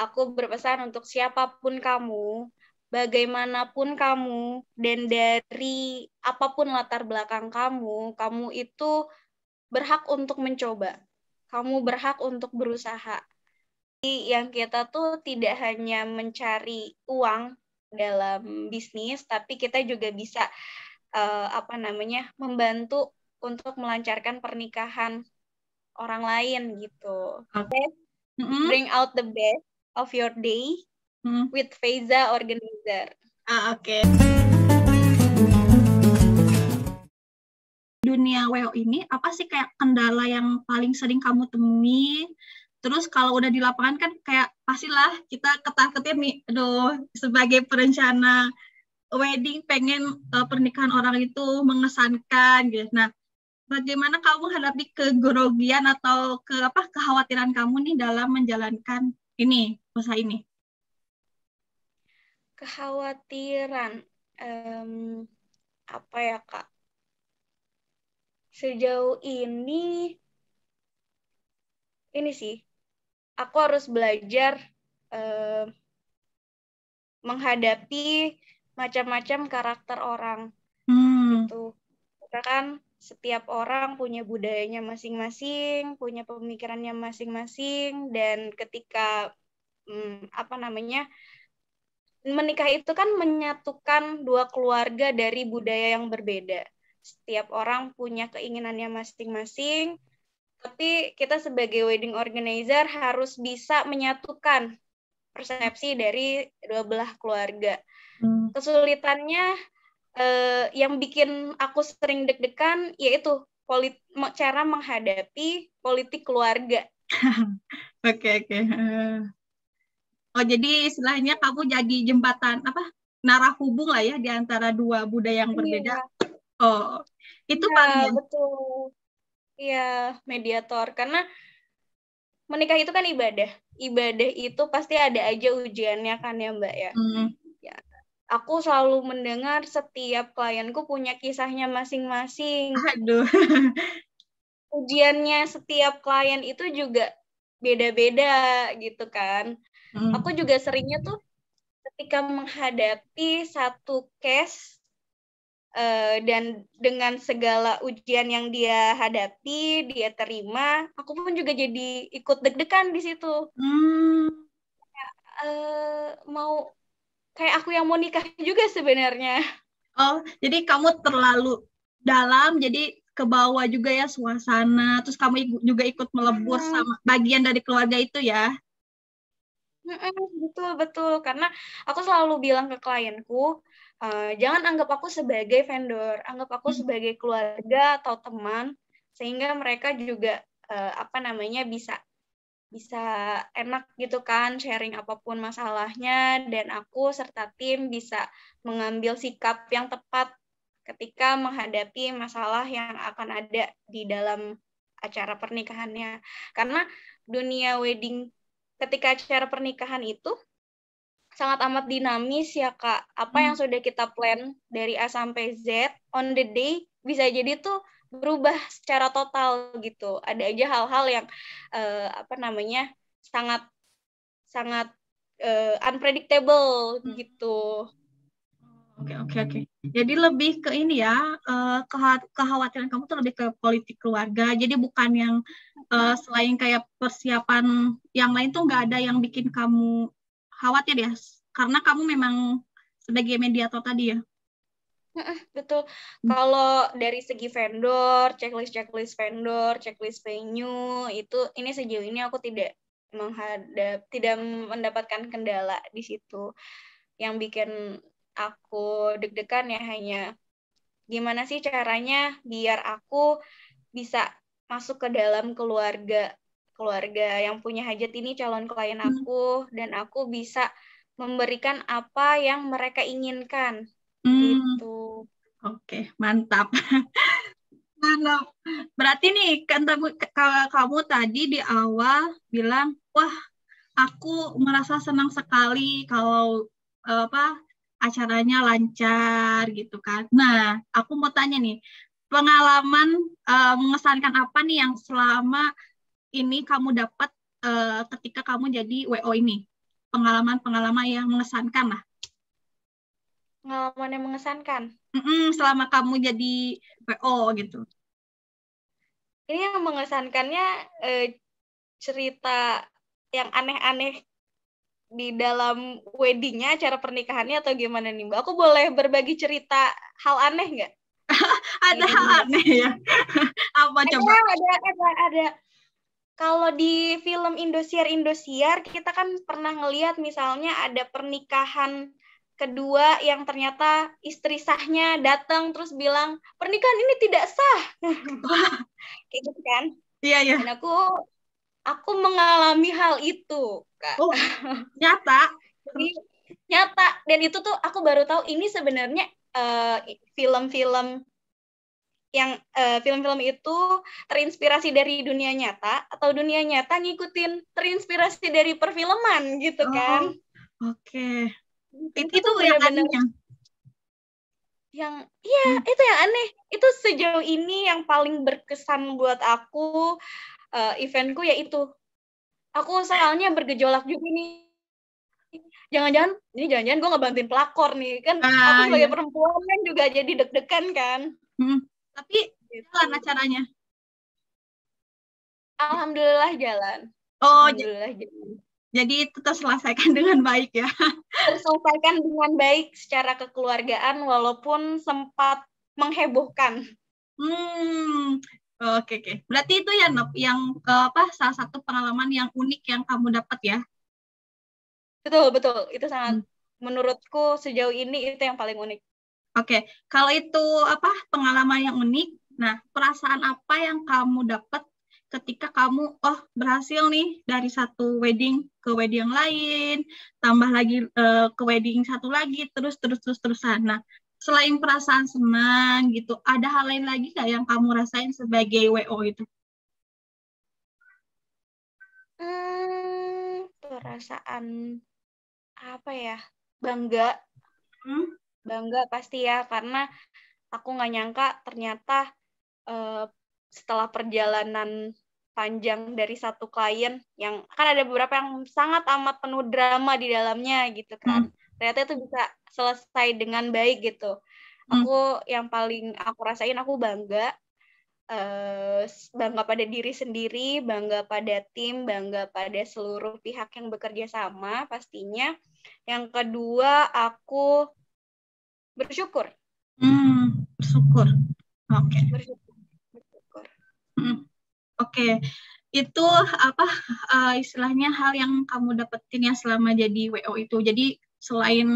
aku berpesan untuk siapapun kamu, bagaimanapun kamu, dan dari apapun latar belakang kamu, kamu itu berhak untuk mencoba. Kamu berhak untuk berusaha. Yang kita tuh tidak hanya mencari uang dalam bisnis, tapi kita juga bisa membantu untuk melancarkan pernikahan orang lain gitu. Oke. Bring out the best of your day with Faiza Organizer. Oke. Dunia WO ini apa sih kayak kendala yang paling sering kamu temui? Terus kalau udah di lapangan kan kayak pastilah kita ketar-ketir nih, aduh sebagai perencana wedding pengen pernikahan orang itu mengesankan gitu. Nah, bagaimana kamu hadapi kegrogian atau kekhawatiran kamu nih dalam menjalankan ini usaha ini? Kekhawatiran apa ya Kak? Sejauh ini sih, aku harus belajar menghadapi macam-macam karakter orang gitu. Karena kan setiap orang punya budayanya masing-masing, punya pemikirannya masing-masing, dan ketika menikah itu kan menyatukan dua keluarga dari budaya yang berbeda. Setiap orang punya keinginannya masing-masing, tapi kita sebagai wedding organizer harus bisa menyatukan persepsi dari dua belah keluarga. Kesulitannya yang bikin aku sering deg-degan yaitu cara menghadapi politik keluarga. Oke. Oh, jadi istilahnya kamu jadi jembatan narah hubung lah ya di antara dua budaya yang berbeda. Oh, itu paling ya. Betul. Iya, mediator. Karena menikah itu kan ibadah. Ibadah itu pasti ada aja ujiannya kan ya Mbak ya. Ya. Aku selalu mendengar setiap klienku punya kisahnya masing-masing. Aduh. Ujiannya setiap klien itu juga beda-beda gitu kan. Aku juga seringnya tuh ketika menghadapi satu case dan dengan segala ujian yang dia hadapi, dia terima, aku pun juga jadi ikut deg-degan di situ. Kayak aku yang mau nikah juga sebenarnya. Oh, jadi kamu terlalu dalam, jadi ke bawah juga ya suasana, terus kamu juga ikut melebur sama bagian dari keluarga itu ya? Betul. Karena aku selalu bilang ke klienku, jangan anggap aku sebagai vendor, anggap aku sebagai keluarga atau teman, sehingga mereka juga bisa enak gitu kan sharing apapun masalahnya, dan aku serta tim bisa mengambil sikap yang tepat ketika menghadapi masalah yang akan ada di dalam acara pernikahannya. Karena dunia wedding ketika acara pernikahan itu sangat amat dinamis ya Kak. Apa yang sudah kita plan dari A sampai Z on the day bisa jadi tuh berubah secara total gitu. Ada aja hal-hal yang sangat sangat unpredictable gitu. Oke. Jadi lebih ke ini ya, kekhawatiran kamu tuh lebih ke politik keluarga. Jadi bukan yang selain kayak persiapan yang lain tuh nggak ada yang bikin kamu khawatir ya, karena kamu memang sebagai mediator tadi ya. Betul. Kalau dari segi vendor, checklist vendor, checklist venue, ini sejauh ini aku tidak mendapatkan kendala di situ. Yang bikin aku deg-degan ya hanya gimana sih caranya biar aku bisa masuk ke dalam keluarga yang punya hajat ini calon klien aku, dan aku bisa memberikan apa yang mereka inginkan. Gitu. Oke, mantap. Mantap. Berarti nih kan kamu tadi di awal bilang, wah aku merasa senang sekali kalau acaranya lancar gitu kan. Nah, aku mau tanya nih, pengalaman mengesankan apa nih yang selama ini kamu dapat ketika kamu jadi WO ini? pengalaman-pengalaman yang mengesankan lah. Pengalaman yang mengesankan. Selama kamu jadi WO gitu. Ini yang mengesankannya cerita yang aneh-aneh di dalam weddingnya, acara pernikahannya atau gimana nih Mbak? Aku boleh berbagi cerita hal aneh nggak? Ada hal aneh ya? Apa coba? Ada. Kalau di film Indosiar kita kan pernah ngelihat misalnya ada pernikahan kedua yang ternyata istri sahnya datang terus bilang pernikahan ini tidak sah. Kayak gitu kan? Iya. Dan aku mengalami hal itu, Kak. Oh, nyata? Jadi nyata, dan itu tuh aku baru tahu ini sebenarnya film-film yang film-film itu terinspirasi dari dunia nyata atau dunia nyata ngikutin terinspirasi dari perfilman gitu kan. Oke. Itu yang aneh. Itu yang aneh. Itu sejauh ini yang paling berkesan buat aku eventku yaitu. Aku soalnya bergejolak juga nih. Jangan-jangan gue ngebantuin pelakor nih kan. Aku sebagai perempuan kan juga jadi deg-degan kan. Tapi jalan acaranya? Alhamdulillah jalan. Alhamdulillah jalan. Jadi itu terselesaikan dengan baik ya? Terselesaikan dengan baik secara kekeluargaan walaupun sempat menghebohkan. Oke. Berarti itu ya Nop, yang salah satu pengalaman yang unik yang kamu dapat ya? Betul. Itu sangat menurutku sejauh ini itu yang paling unik. Oke, kalau itu pengalaman yang unik, nah perasaan apa yang kamu dapat ketika kamu berhasil nih dari satu wedding ke wedding yang lain, tambah lagi ke wedding satu lagi, terusan. Nah, selain perasaan senang gitu, ada hal lain lagi nggak yang kamu rasain sebagai WO itu? Perasaan apa ya? Bangga. Bangga pasti ya, karena aku nggak nyangka ternyata setelah perjalanan panjang dari satu klien yang kan ada beberapa yang sangat amat penuh drama di dalamnya gitu kan, ternyata itu bisa selesai dengan baik gitu. Yang paling aku rasain, aku bangga pada diri sendiri, bangga pada tim, bangga pada seluruh pihak yang bekerja sama pastinya. Yang kedua, aku bersyukur. Bersyukur. Oke. Bersyukur. Oke. Itu istilahnya hal yang kamu dapetin ya selama jadi WO itu. Jadi selain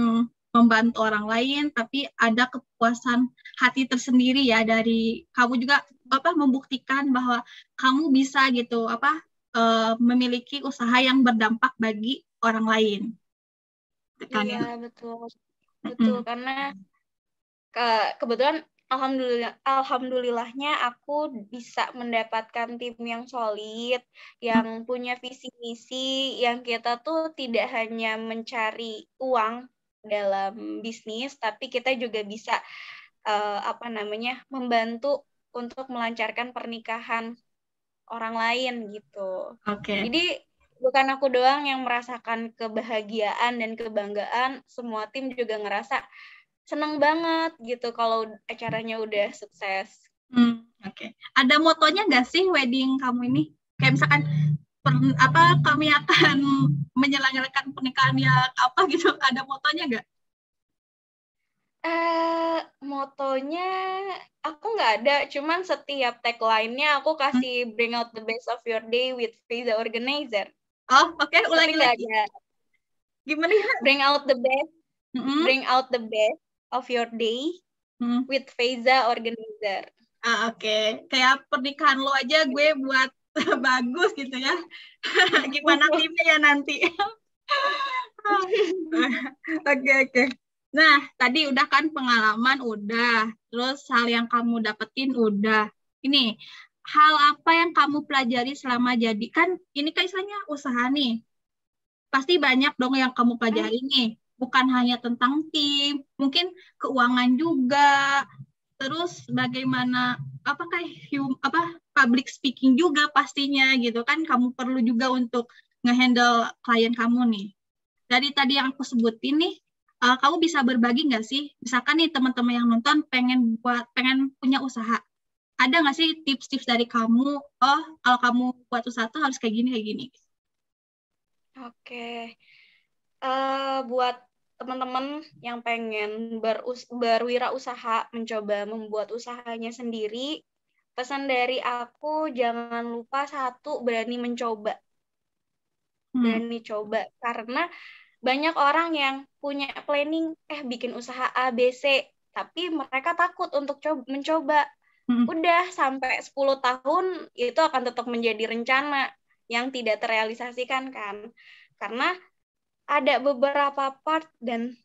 membantu orang lain, tapi ada kepuasan hati tersendiri ya dari kamu juga membuktikan bahwa kamu bisa gitu memiliki usaha yang berdampak bagi orang lain. Iya, betul. Karena kebetulan alhamdulillahnya aku bisa mendapatkan tim yang solid, yang punya visi misi, yang kita tuh tidak hanya mencari uang dalam bisnis, tapi kita juga bisa membantu untuk melancarkan pernikahan orang lain gitu. Jadi bukan aku doang yang merasakan kebahagiaan dan kebanggaan, semua tim juga ngerasa senang banget gitu kalau acaranya udah sukses. Oke. Ada motonya nggak sih wedding kamu ini? Kayak misalkan kami akan menyelenggarakan pernikahan yang apa gitu? Ada motonya nggak? Motonya aku nggak ada, cuman setiap tagline-nya aku kasih bring out the best of your day with Faiza Organizer. Oke. Ulangi lagi. Gimana? Bring out the best. Bring out the best of your day with Faiza Organizer. Oke. Kayak pernikahan lo aja gue buat bagus gitu ya. Gimana timnya ya nanti? Oke. Nah, tadi udah kan pengalaman udah, terus hal yang kamu dapetin udah. Ini hal apa yang kamu pelajari selama jadi, kan ini kan istilahnya usaha nih. Pasti banyak dong yang kamu pelajari nih. Bukan hanya tentang tim, mungkin keuangan juga. Terus bagaimana public speaking juga pastinya gitu kan, kamu perlu juga untuk ngehandle klien kamu nih. dari tadi yang aku sebutin nih, kamu bisa berbagi nggak sih? Misalkan nih teman-teman yang nonton pengen punya usaha. Ada nggak sih tips-tips dari kamu? Oh, kalau kamu buat usaha tuh harus kayak gini, kayak gini. Oke. Buat teman-teman yang pengen berwirausaha, mencoba membuat usahanya sendiri, pesan dari aku jangan lupa satu, berani mencoba. Berani coba. Karena banyak orang yang punya planning, bikin usaha A, B, C, tapi mereka takut untuk mencoba. Udah sampai 10 tahun itu akan tetap menjadi rencana yang tidak terrealisasikan kan. Karena ada beberapa part dan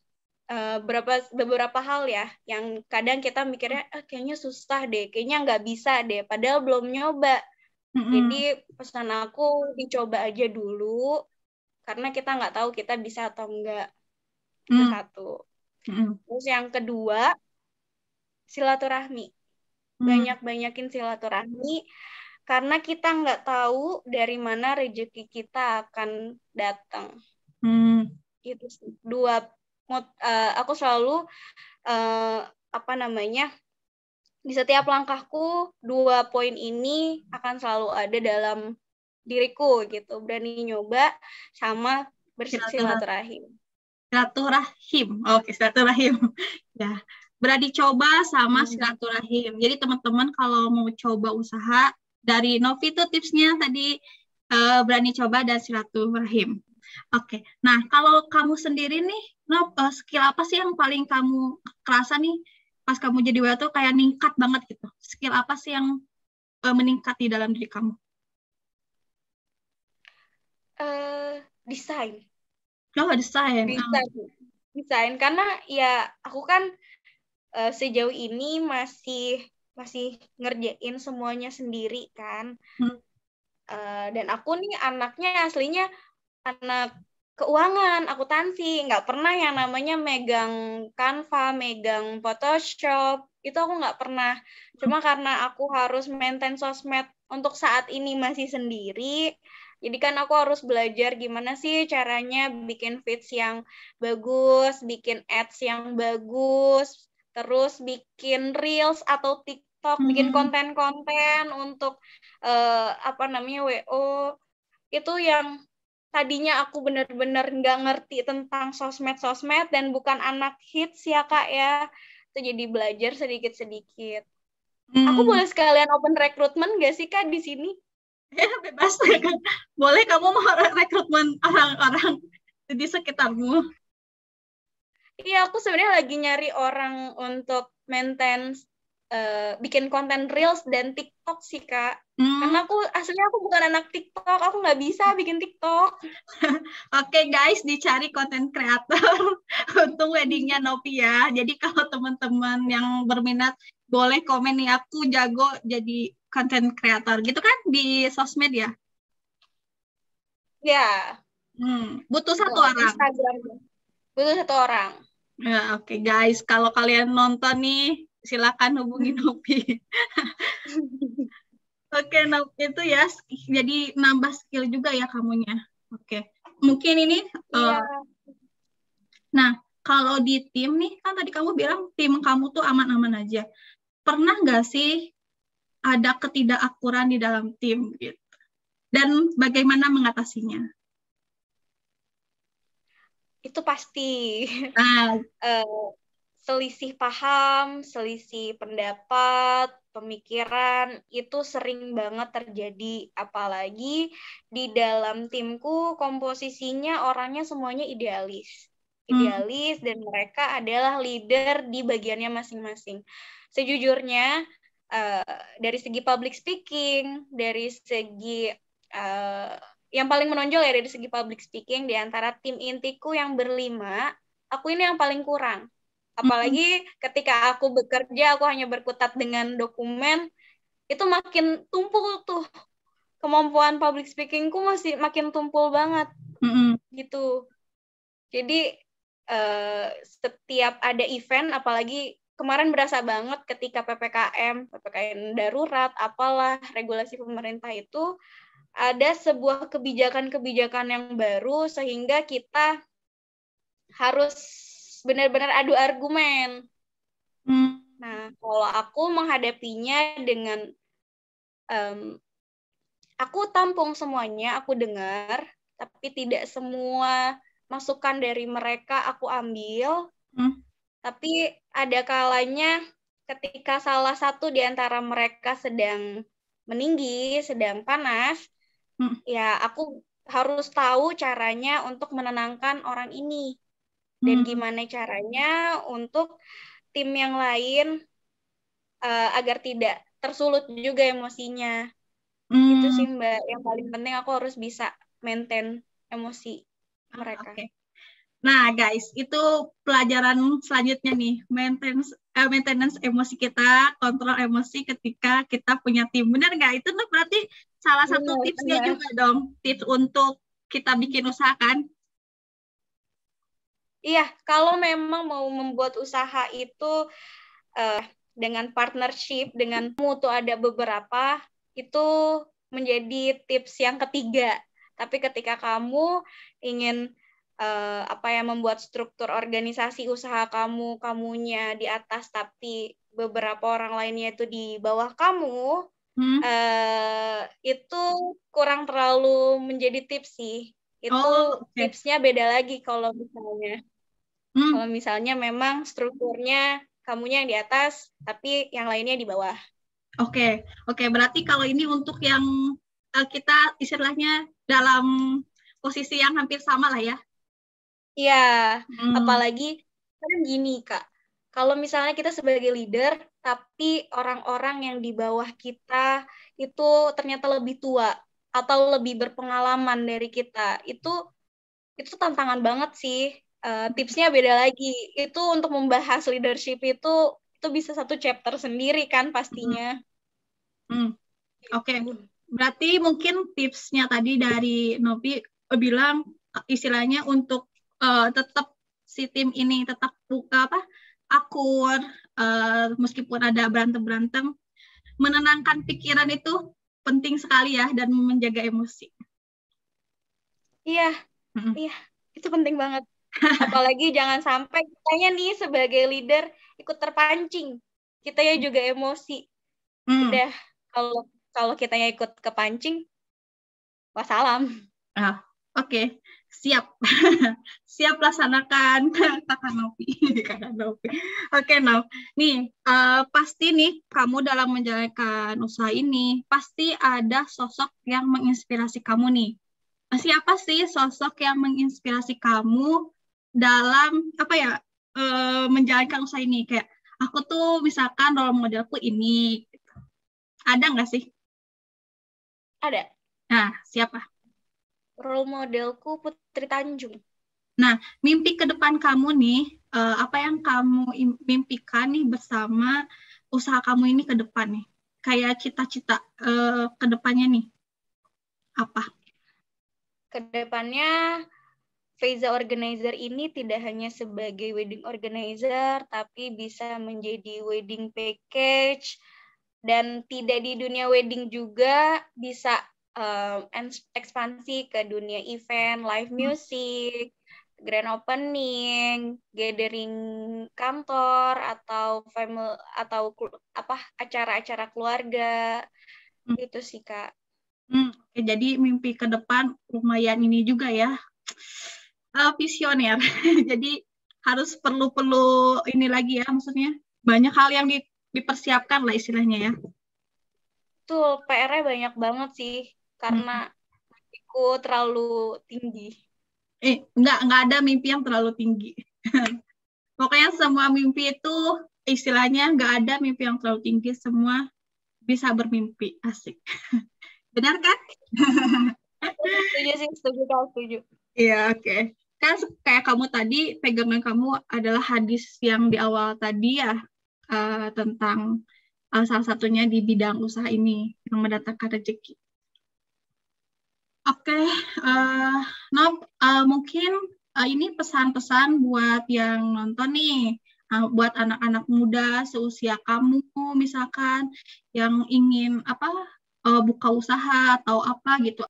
beberapa hal ya yang kadang kita mikirnya kayaknya susah deh, kayaknya nggak bisa deh, padahal belum nyoba. Jadi pesan aku dicoba aja dulu karena kita nggak tahu kita bisa atau enggak. Itu satu. Terus yang kedua, silaturahmi. Banyak-banyakin silaturahmi karena kita nggak tahu dari mana rezeki kita akan datang. Itu sih. Aku selalu di setiap langkahku 2 poin ini akan selalu ada dalam diriku gitu, berani nyoba sama bersilaturahim. Oke, silaturahim. Ya, berani coba sama silaturahim. Jadi teman-teman kalau mau coba usaha, dari Novi tuh tipsnya tadi berani coba dan silaturahim. Oke, nah kalau kamu sendiri nih, skill apa sih yang paling kamu kerasa nih pas kamu jadi WA tuh kayak ningkat banget gitu? Skill apa sih yang meningkat di dalam diri kamu? Desain. Desain karena ya aku kan sejauh ini masih ngerjain semuanya sendiri kan. Dan aku nih anaknya aslinya anak keuangan, akuntansi, nggak pernah yang namanya megang Canva, megang Photoshop, itu aku nggak pernah. Cuma karena aku harus maintain sosmed untuk saat ini masih sendiri, jadi kan aku harus belajar gimana sih caranya bikin feeds yang bagus, bikin ads yang bagus, terus bikin reels atau TikTok, bikin konten-konten untuk WO, itu yang tadinya aku benar-benar nggak ngerti tentang sosmed dan bukan anak hits ya Kak ya. Itu jadi belajar sedikit-sedikit. Aku boleh sekalian open recruitment nggak sih Kak di sini? Ya, bebas. Boleh kamu mau rekrutmen orang-orang di sekitarmu. Iya, aku sebenarnya lagi nyari orang untuk maintain bikin konten reels dan TikTok sih Kak. Karena aslinya aku bukan anak TikTok, aku nggak bisa bikin TikTok. Oke guys, dicari konten kreator untuk weddingnya Novi ya. Jadi kalau teman-teman yang berminat boleh komen nih, aku jago jadi konten kreator gitu kan di sosmed ya? Ya. Butuh satu orang. Instagram. Butuh satu orang. Ya, oke guys, kalau kalian nonton nih silakan hubungi Novi. Oke, itu ya jadi nambah skill juga ya kamunya. Oke, mungkin ini. Nah, kalau di tim nih kan tadi kamu bilang tim kamu tuh aman-aman aja. Pernah nggak sih ada ketidakakuran di dalam tim gitu? Dan bagaimana mengatasinya? Itu pasti. Selisih paham, selisih pendapat, pemikiran, itu sering banget terjadi. Apalagi di dalam timku komposisinya orangnya semuanya idealis. Dan mereka adalah leader di bagiannya masing-masing. Sejujurnya, dari segi public speaking, dari segi yang paling menonjol ya dari segi public speaking, di antara tim intiku yang berlima, aku ini yang paling kurang. Apalagi ketika aku bekerja, aku hanya berkutat dengan dokumen, itu makin tumpul tuh. Kemampuan public speakingku masih makin tumpul banget. Gitu. Jadi, setiap ada event, apalagi kemarin berasa banget ketika PPKM darurat, apalah, regulasi pemerintah itu, ada sebuah kebijakan-kebijakan yang baru, sehingga kita harus benar-benar adu argumen. Nah, kalau aku menghadapinya dengan aku tampung semuanya, aku dengar, tapi tidak semua masukan dari mereka aku ambil. Tapi ada kalanya ketika salah satu di antara mereka sedang meninggi, sedang panas, ya aku harus tahu caranya untuk menenangkan orang ini. Dan gimana caranya untuk tim yang lain agar tidak tersulut juga emosinya. Itu sih Mbak, yang paling penting aku harus bisa maintain emosi mereka. Okay. Nah guys, itu pelajaran selanjutnya nih, maintenance emosi kita, kontrol emosi ketika kita punya tim. Benar nggak? Itu berarti salah satu tipsnya juga dong, tips untuk kita bikin usaha kan? Iya, kalau memang mau membuat usaha itu dengan partnership, dengan mutu ada beberapa, itu menjadi tips yang ketiga. Tapi ketika kamu ingin membuat struktur organisasi usaha kamunya di atas, tapi beberapa orang lainnya itu di bawah kamu, itu kurang terlalu menjadi tips sih. Itu tipsnya beda lagi kalau misalnya. Kalau misalnya memang strukturnya kamunya yang di atas, tapi yang lainnya di bawah. Oke. Berarti kalau ini untuk yang kita istilahnya dalam posisi yang hampir sama lah ya. Iya, apalagi kan gini Kak, kalau misalnya kita sebagai leader, tapi orang-orang yang di bawah kita itu ternyata lebih tua atau lebih berpengalaman dari kita, itu tantangan banget sih. Tipsnya beda lagi. Itu untuk membahas leadership itu bisa satu chapter sendiri kan pastinya. Oke. Berarti mungkin tipsnya tadi dari Novi bilang istilahnya untuk tetap si tim ini tetap akur, meskipun ada berantem, menenangkan pikiran itu penting sekali ya, dan menjaga emosi. Iya, itu penting banget. Apalagi jangan sampai kitanya nih sebagai leader ikut terpancing, kitanya juga emosi. Udah, kalau kitanya ikut kepancing, wassalam. Oke. Siap. Siap laksanakan Kakak Novi. Oke, Nov. Nih, pasti nih kamu dalam menjalankan usaha ini pasti ada sosok yang menginspirasi kamu nih. Siapa sih sosok yang menginspirasi kamu dalam menjalankan usaha ini? Kayak aku tuh misalkan role modelku ini. Ada nggak sih? Ada. Nah, siapa? Role modelku Putri Tanjung. Nah, mimpi ke depan kamu nih, apa yang kamu mimpikan nih bersama usaha kamu ini ke depan nih? Kayak cita-cita ke depannya nih, apa? Ke depannya, Faiza Organizer ini tidak hanya sebagai wedding organizer, tapi bisa menjadi wedding package, dan tidak di dunia wedding juga, bisa ekspansi ke dunia event, live music, grand opening, gathering kantor atau family atau acara-acara keluarga. Itu sih Kak. Jadi mimpi ke depan lumayan ini juga ya, visioner. Jadi harus perlu ini lagi ya, maksudnya banyak hal yang dipersiapkan lah istilahnya ya. Betul, PR-nya banyak banget sih karena mimpiku terlalu tinggi. Nggak ada mimpi yang terlalu tinggi. Pokoknya semua mimpi itu istilahnya nggak ada mimpi yang terlalu tinggi, semua bisa bermimpi. Asik. Benar kan? Setuju sih, setuju. Iya, oke. Kan kayak kamu tadi, pegangan kamu adalah hadis yang di awal tadi ya, tentang salah satunya di bidang usaha ini yang mendatangkan rezeki. Oke, Nob, mungkin ini pesan-pesan buat yang nonton nih, buat anak-anak muda seusia kamu misalkan yang ingin buka usaha atau apa gitu.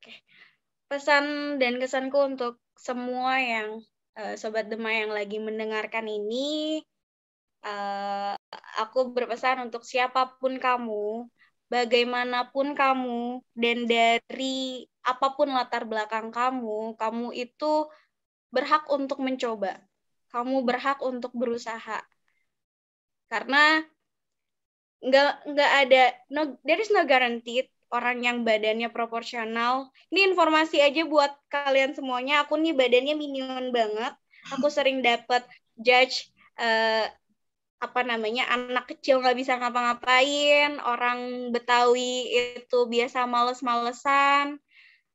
Pesan dan kesanku untuk semua yang Sobat Demai yang lagi mendengarkan ini, aku berpesan untuk siapapun kamu, bagaimanapun kamu, dan dari apapun latar belakang kamu, kamu itu berhak untuk mencoba. Kamu berhak untuk berusaha. Karena nggak ada, there is no guaranteed orang yang badannya proporsional. Ini informasi aja buat kalian semuanya. Aku nih badannya minion banget. Aku sering dapat judge anak kecil nggak bisa ngapa-ngapain, orang Betawi itu biasa males-malesan.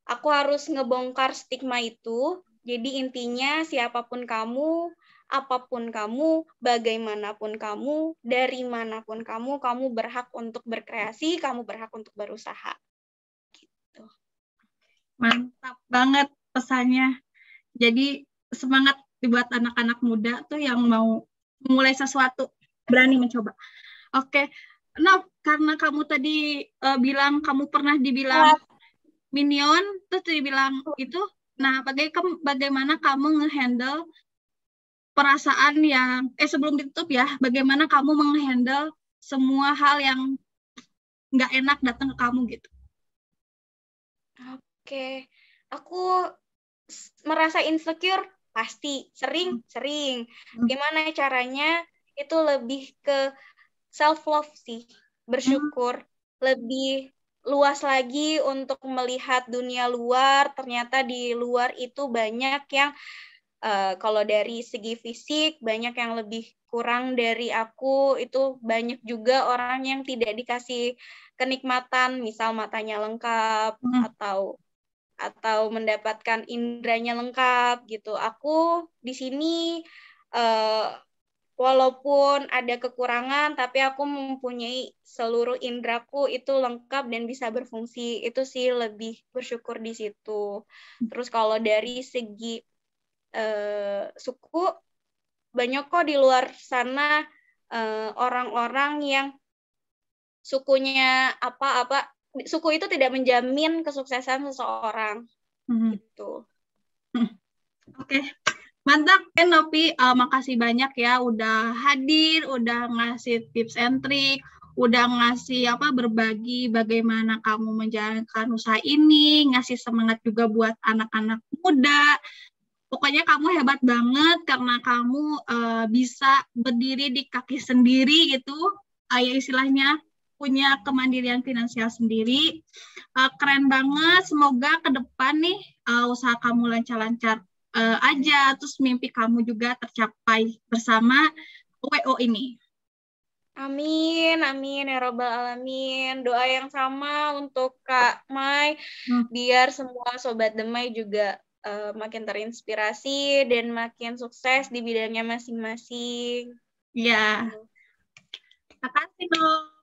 Aku harus ngebongkar stigma itu. Jadi intinya siapapun kamu, apapun kamu, bagaimanapun kamu, dari manapun kamu berhak untuk berkreasi, kamu berhak untuk berusaha. Gitu. Mantap banget pesannya. Jadi semangat dibuat anak-anak muda tuh yang mau mulai sesuatu, berani mencoba. Oke, nah karena kamu tadi bilang kamu pernah dibilang minion, terus dibilang itu, nah bagaimana kamu ngehandle perasaan yang, sebelum ditutup ya, bagaimana kamu menghandle semua hal yang nggak enak datang ke kamu gitu? Oke, aku merasa insecure pasti sering. Gimana caranya? Itu lebih ke self love sih, bersyukur, lebih luas lagi untuk melihat dunia luar. Ternyata di luar itu banyak yang kalau dari segi fisik banyak yang lebih kurang dari aku, itu banyak juga orang yang tidak dikasih kenikmatan, misal matanya lengkap atau mendapatkan indranya lengkap gitu. Aku di sini walaupun ada kekurangan, tapi aku mempunyai seluruh indraku itu lengkap dan bisa berfungsi. Itu sih lebih bersyukur di situ. Terus kalau dari segi suku, banyak kok di luar sana orang-orang yang sukunya apa-apa. Suku itu tidak menjamin kesuksesan seseorang. Gitu. Oke. Mantap, Novi. Makasih banyak ya udah hadir, udah ngasih tips and trik, udah ngasih berbagi bagaimana kamu menjalankan usaha ini, ngasih semangat juga buat anak-anak muda. Pokoknya kamu hebat banget karena kamu bisa berdiri di kaki sendiri gitu, istilahnya punya kemandirian finansial sendiri. Keren banget. Semoga ke depan nih usaha kamu lancar-lancar aja, terus mimpi kamu juga tercapai bersama WO ini. Amin, amin ya robbal alamin. Doa yang sama untuk Kak Mai, biar semua Sobat Demai juga makin terinspirasi dan makin sukses di bidangnya masing-masing. Iya. Terima kasih dong.